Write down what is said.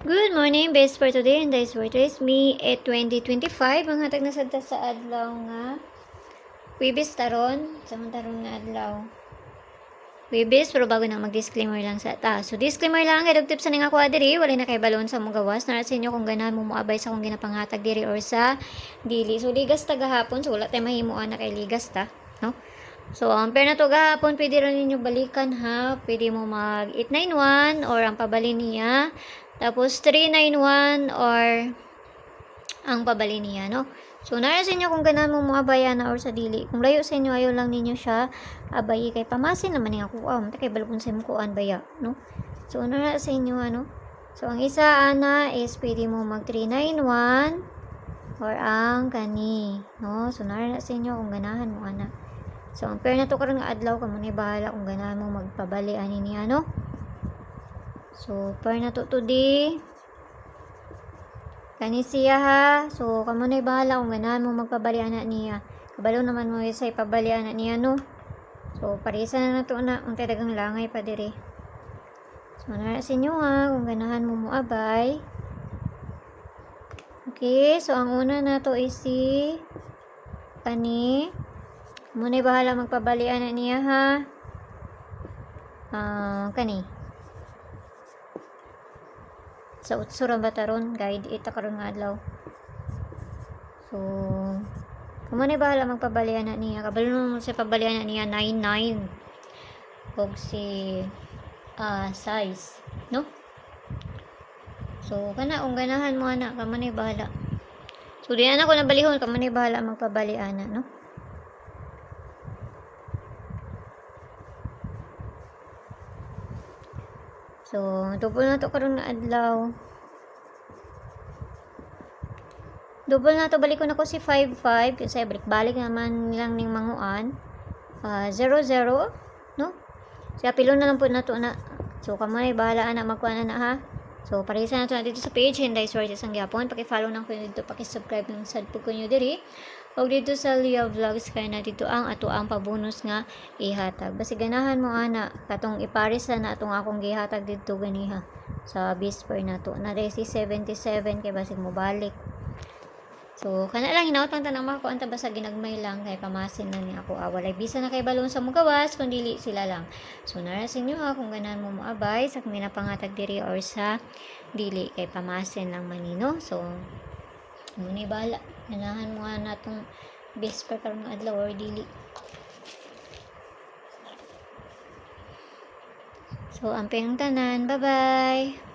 Good morning, best for today and this for is me at 2025 ang hatag na sadta sa adlaw nga Wibis taron samantaron nga adlaw Wibis pero bago na mag-disclaimer lang sa ta. So disclaimer lang kay tips sa ning ako diri wala na kay balon sa mong gawas na sa inyo kung ganahan mo moabay sa akong ginapanghatag diri or sa dili. So ligas ta gahapon so wala tay mahimuan na kay ligas ta, no? So, ang pair na to gahapon, pwede rin ninyo balikan ha. Pwede mo mag 891 or ang pabali niya. Tapos 391 or ang pabali niya, no? So, nara sa inyo kung ganahan mo mga bayana or sa dili. Kung layo sa inyo, ayaw lang ninyo siya abayi kay pamasin naman nga kuam. Kay balapon sa inyo kuan baya, no? So, nara sa inyo, ano? So, ang isa, ana, is pwede mo mag 391 or ang kani, no? So, nara sa inyo kung ganahan mo, ana. So, ang pair na to karon nga adlaw kamo ni bahala kung ganahan mo magpabali ani niya, no? So, pair na to today. Kani siya ha. So, kamo ni bahala kung ganahan mo magpabali ana niya. Kabalo naman mo sa ipabali ana niya, no? So, parisa na to na untay dagang langay pa diri. So, nara sa inyo ha kung ganahan mo moabay. Okay, so ang una na to is si kani. Muna bahala magpabalian na niya ha. Kani. Sa utsura bataron guide ita karon nga adlaw. So, muna bahala magpabalian na niya. Kabalo mo sa pabalian na niya 99. Og si size, no? So, kana kung ganahan mo ana, kamo ni bahala. So, di na ko nabalihon, kamo ni bahala magpabalian na, no? So, double na to karon nga adlaw. Double na to balik ko na ko si 55 kasi balik naman lang ning manguan. 00, no? So, apilo na lang po na to na. So, kamo ay bahala na magkuha na ha. So, parisa na to na dito sa page Hinday Sources ang gyapon. Paki-follow na ko dito, paki-subscribe ng sad po ko nyo diri. O dito sa Lia Vlogs kaya na dito ang ato ang pabonus nga ihatag. Basi ganahan mo ana katong iparis na atong akong gihatag dito ganiha sa Bisper na to. Na si 77 kay basig mo balik. So, kana lang hinaot lang tanang mga kuan ta basta ginagmay lang kay pamasin na ni ako. Walay bisa na kay balon sa mugawas kun dili sila lang. So, narasin nyo kung ganahan mo moabay sa kung panghatag diri or sa dili kay pamasin lang manino. So, muni bala. Ganahan mo nga natong Bisper karon nga adlaw or dili. So, amping tanan. Bye-bye.